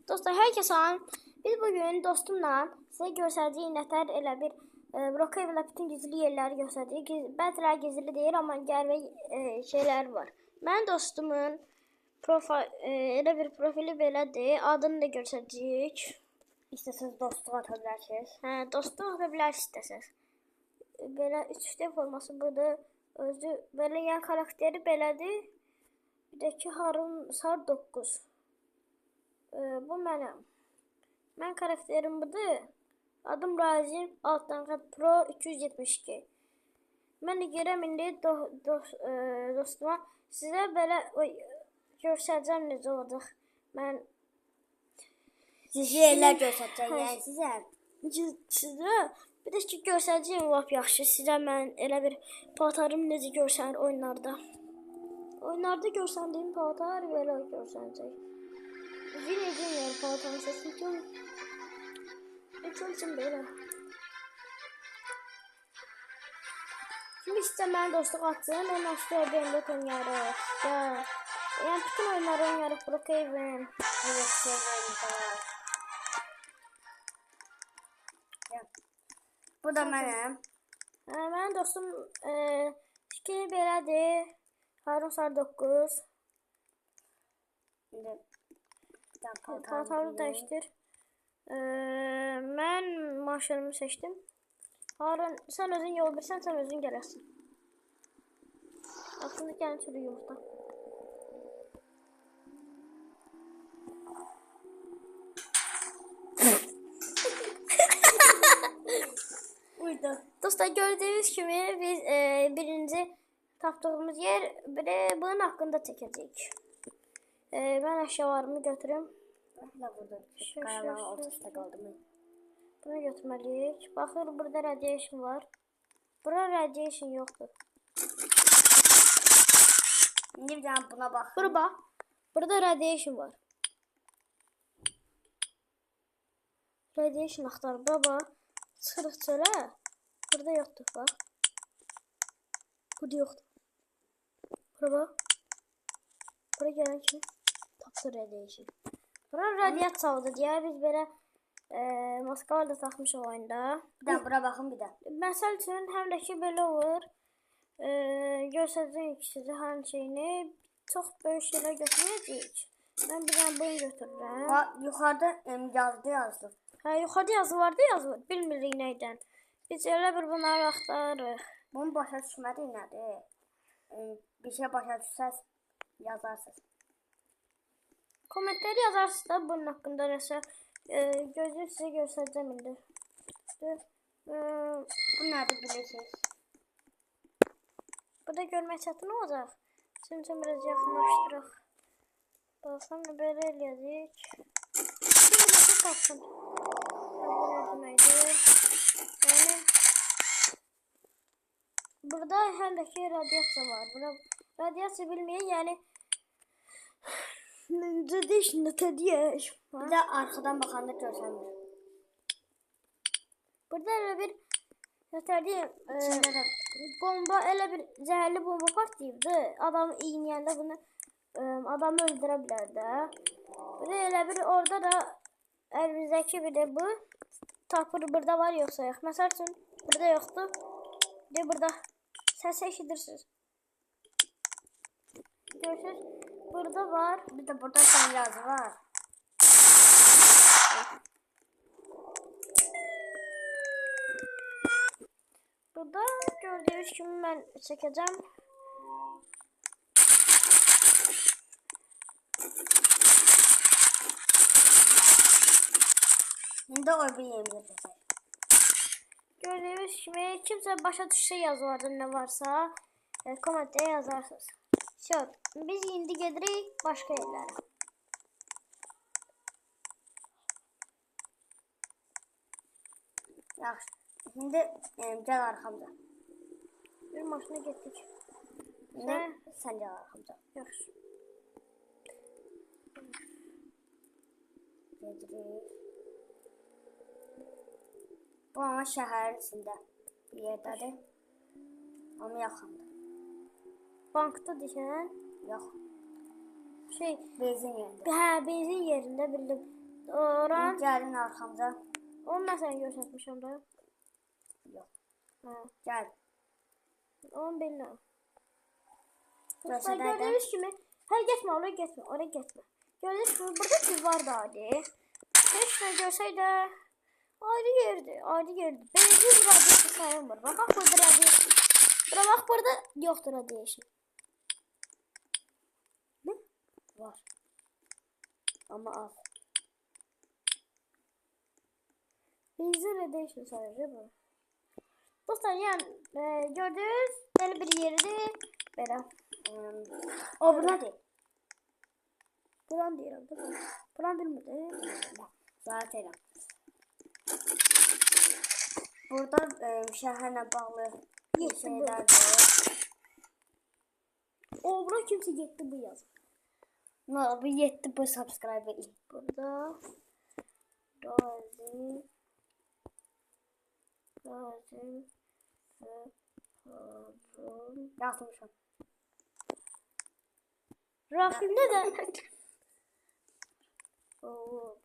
Dostlar, hər kəsə salam. Biz bugün dostumla sizə göstərəcəyik nətər elə bir Brookhaven'da bütün gizli yerləri göstərəcəyik. Bəziləri gizli deyil, amma gəlmə şeylər var. Mənim dostumun elə bir profili belədir. Adını da göstərəcəyik. İstəsəz dostluq ata bilərsiniz. Hə, dostluq ata bilərsiniz istəsəz. Belə 3D forması budur. Özü belə yəni xarakteri belədir. Bir də ki Harun Sar 9. Bu mənim. Mən karakterim budur. Adım Razim Altanqat Pro 272. Mən gələm indi dostuma sizə belə göstərəcəm necə olacaq. Mən Gizli yerlər göstərəcəm yəni sizə. Bir də ki göstərəcəyim lap yaxşı. Sizə mən elə bir paltarım necə görsənir oyunlarda. Oyunlarda görsəndiyim paltar belə görsənəcək. Yine demiyorum paltanın sesini tüm. Üçün belə. Şimdi işte mən dostluq atacağım. Ondan sonra Bendot oynarıq. Yəni bütün oyunları oynarıq. Brookhaven. Evet, sevgilim. Bu da mənim. Mənim dostum fikri belədir. Harun Sar 9. Paltarını dəyişdir. Mən maşınımı seçdim. Harun, sən özün yol bilsən, sən özün gələrsən. Aslında gəlin çürü yumurta. Uydu. Dostlar, gördüğünüz kimi biz birinci tapdığımız yer bunun hakkında çəkəcəyik. Ben əşyalarımı götürüm. Qayaların ortasında qaldım. Bunu götürməliyik. Baxır, burada radiation var. Bura radiation yoxdur. İndi bir dənə buna bax. Bura bax. Burada radiation var. Radiation axtar. Bura bax. Çıxırıq çölə. Burada yoxdur, bax. Burada yoxdur. Bura bax. Bura gələn kimi tapdı radiation. Bura radiasiyadır deyə biz belə maskalar da taxmışıq oyunda. Bir də bura baxın bir də. Məsəl üçün həm də ki belə olur. Göstərəcəyik sizə hər şeyini. Çox böyük şeylər götürməyəcəyik. Mən bir dənə bunu götürürəm. Bax, yuxarıda yazdı. Hə, yuxarıda yazı vardı, yazılır. Bilmirik nəydən. Biz elə bir bunları axtarırıq. Bunu başa düşmədik nədir? Bir şey başa düşsəz yazarsınız. Kommentləri yazarsınız da bunun haqqında nəsə. Gözünü sizə göstərəcəm indi. Bu nədir bilirsiniz? Burada görmək çətin olacaq. Sizin üçün biraz yaxınlaşdıraq. Baxın, belə eləyəcək. Şimdi nəsə tapsın. Bu nə deməkdir? Yəni burada həm də ki radiasiya var. Burada radiasiya bilməyək, yəni radiation deyək. Bir də arxadan baxanda görsənmir. Burada elə bir bomba, elə bir zəhərli bomba partlayıbdı. Adamı iğnəyəndə bunu adamı öldürə bilər də. Bir də elə bir orada da əlimizdəki bir də bu tapır burada var yoxsa yox. Məsəl üçün burada yoxdur. Bir də burada səs eşidirsiniz. Görürsünüz? Burada var. Bir də burada sən yazı var. Burada gördüğünüz kimi mən çəkəcəm. İndi o bir yerimizə çəkək. Gördüğünüz kimi kimsə başa düşsə yazılarda nə varsa kommentdə yazarsınız. Biz indi gedirik başqa yerlərə. Yaxşı. İndi gəl arxamca. Bir maşına getdik. Sən gəl arxamca. Yaxşı. Gedirik. Bu ama şəhərin içində bir yerdədir. Amma yaxındır. Bankda dikən. Yox. şey, Benzin yerində. hə, benzin yerində bildim. Oran, Gəlin arxamca. onu mən sənə göstərmişəm də. Yox. Hə, Gəl. onu bilmirəm. Göstərək də. Gördüyünüz kimi, hə, getmə, oraya getmə, oraya getmə. Gördüyünüz kimi, burada divar da adi. Heç nə görsək də, ayrı yerdir, ayrı yerdir. Benzin radiyası sayılmır. Bax, burada radiyası. Bura bax, burada yoxdur radiyası. Ne? Var. Ama az. Benzin radiyası sayılır bu. Dostlar, yəni, gördünüz, belə bir yerdir. Belə. O bu nədir? Buran deyirəm, değil mi? Buran bilmirdim. Zaten. Burada şəhərlə bağlı Yetdi bu. şeylər var. O, bura kimsə getdi bu yaz. Ne oldu? 7 bu subscribe edin. Burada Razim ve Harun Yazmışım. Rahim neden? Hop.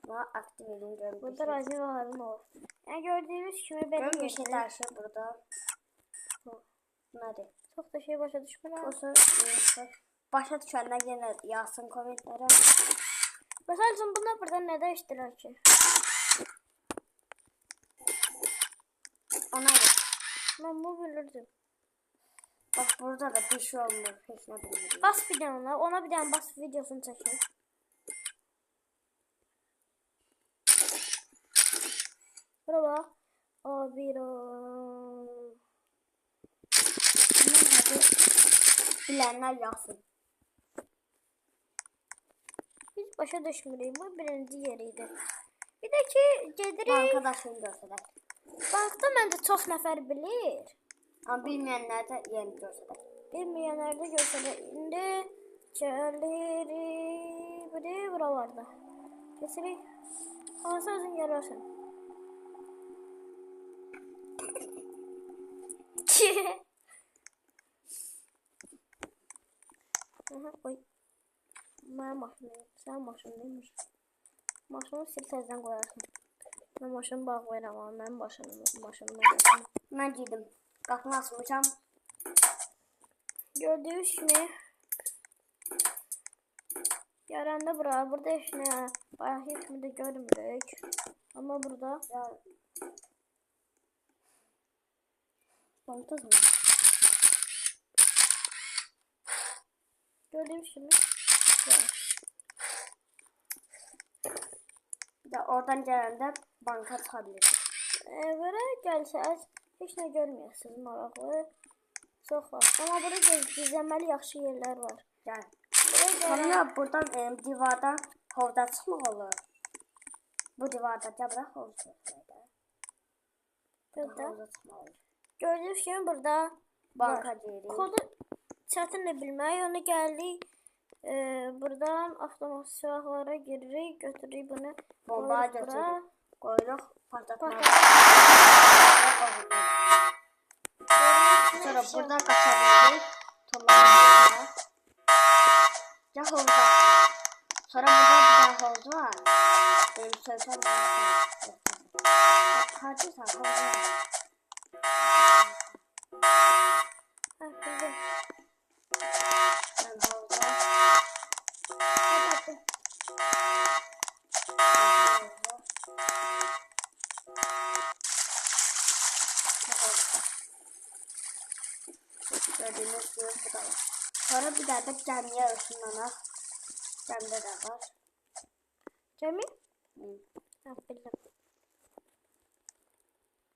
Ama aktif edin görün. Burada Razim ve Harun olur. Yani gördüğünüz gibi benim Görün bir şey yerim. dersi burada. Nedir? Çok da şey başa düşmüyorum. O söz başa düşənlər yenə yazsın kommentlərə. Mesela sen bunlar burada ne değiştirir ki? Ona göre. Ben bunu bilirdim. Bak burada da bir şey olmur. Heç nə bilmiyorum. Bas bir tane ona bir tane bas videosunu çekin. Bura bak. Bilənlər yazsın. Hiç başa düşmürük. Bu birinci yeriydi. Bir de ki gedirik. Bankadaşını göstərək. Bankda məncə çox nəfər bilir. Amma bilməyənlər də yeni göstərək. Bilməyənlər də göstərir. İndi gəlirik. Buralarda. Kesirik. Hansı özün görərsən. Aha, oy. Mənim maşınım. Sənin maşın neymiş? Maşını sil təzdən qoyarsın. Mən maşını bağlayıram ama mənim maşınıma gəlsin. Mən girdim. Qapını açmışam. Gördüyünüz kimi yaranda burada heç nə bayaq heç mi də görmürük. Amma burada Bankdasın mı? gördüyünüz kimi Bir də oradan gələndə banka çıxa bilirsiniz. Belə gəlsəz heç nə görməyəsiniz maraqlı. Çox var. Amma burada gizlənməli yaxşı yerlər var. Gəl. Buraya Sonra buradan divardan hovda çıxmaq olur. Bu divarda gəl hovuz çıxır. Hovza çıxmaq olur. Gördüyünüz kimi burada Banka var. deyirik. Kodu çətinlə bilmək. Ona gəldik. Buradan avtomatik silahlara giririk, götürürük bunu. Bomba götürürük. Qoyuruq, partlatmaq. Sonra burada qaçabilirik. Tomarlar. Ya hovuz açır. Sonra burada bir tane hovuz var. Benim sözüm var. Kartırsan hovuz var. Bildim. Ben havuza. Kapattım. Gördüğünüz gibi bu da var. Sonra bir daha da gəmiyə ışınlanaq. Gəmdə də var. Cemil? Hı. Ha, bildim.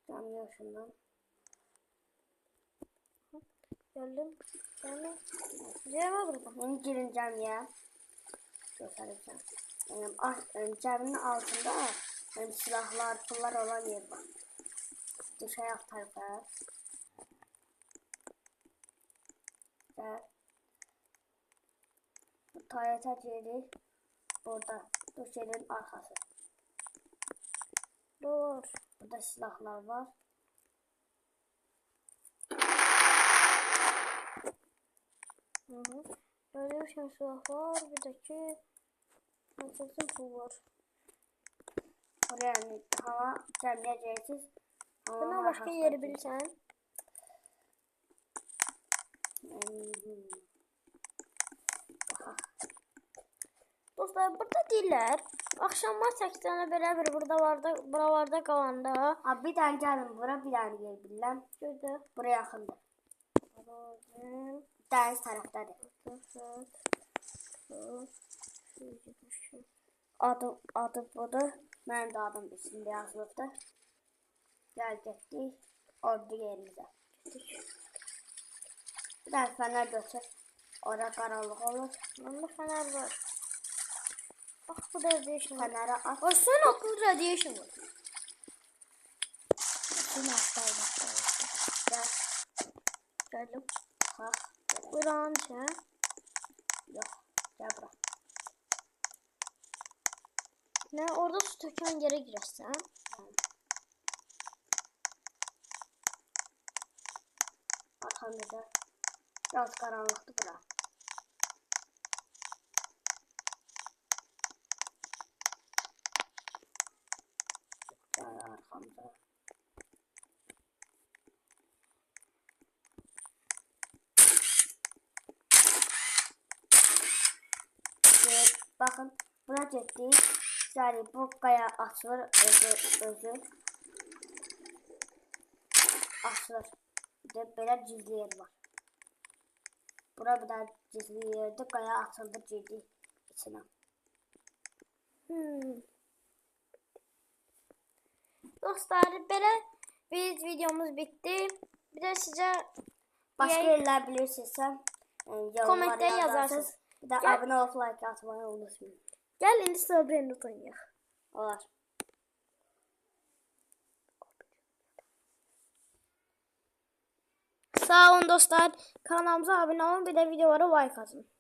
Gəmiyə ışınlan. Gördüm. Cemil. Cemil burada. Bunu girin gəmiyə. Göstərəcəm. Gəminin altında silahlar, pullar olan yer var. Düşəyək tərəfə. Bu Toyota geri burada. Bu şeylerin arkası. Doğru. Burada silahlar var. Böyle bir şey silah var. Bir de ki nasılsın pul var. Oraya hava gelmeyeceksiniz. Buna başka yeri bilsen. Dostlar burada deyirlər. Axşamlar 8-dən belə bir buralarda qalanda. Abi bir tane gelin bura bir tane yer bilmem. Gözlə. Buraya yakındır. Deniz taraftadır. Adı budur. Benim de adım üstünde yazılıbdır. Gel getdik. Ordu yerimize. Bir tane fener götür. Orada karanlık olur. Bunda fener var. Bak bu da radiation var. Feneri at. Sen akıl radiation var. Şunu atlayın. Gel. Geldim. Ha. Buranın içine. Yok. Gel bırak. Ne orada su tökən yerə girəsən. Arkamda da biraz karanlıktı bura. Gel arkamda. Bakın buna getdik. Yani bu qaya açılır özü. Açılır. Bir de böyle gizli yer var. Bura bir daha gizli yerdi. Qaya açıldı girdi içine. Dostlar belə biz videomuz bitti. Bir de sizə Başka yerler bilirsinizsə kommentdə yazarsınız. Bir de abone olup like atmayı unutmayın. Gəl indi Strawberry oynayaq. Olar. Sağ olun dostlar. Kanalımıza abone olun. Bir de videolara like atın.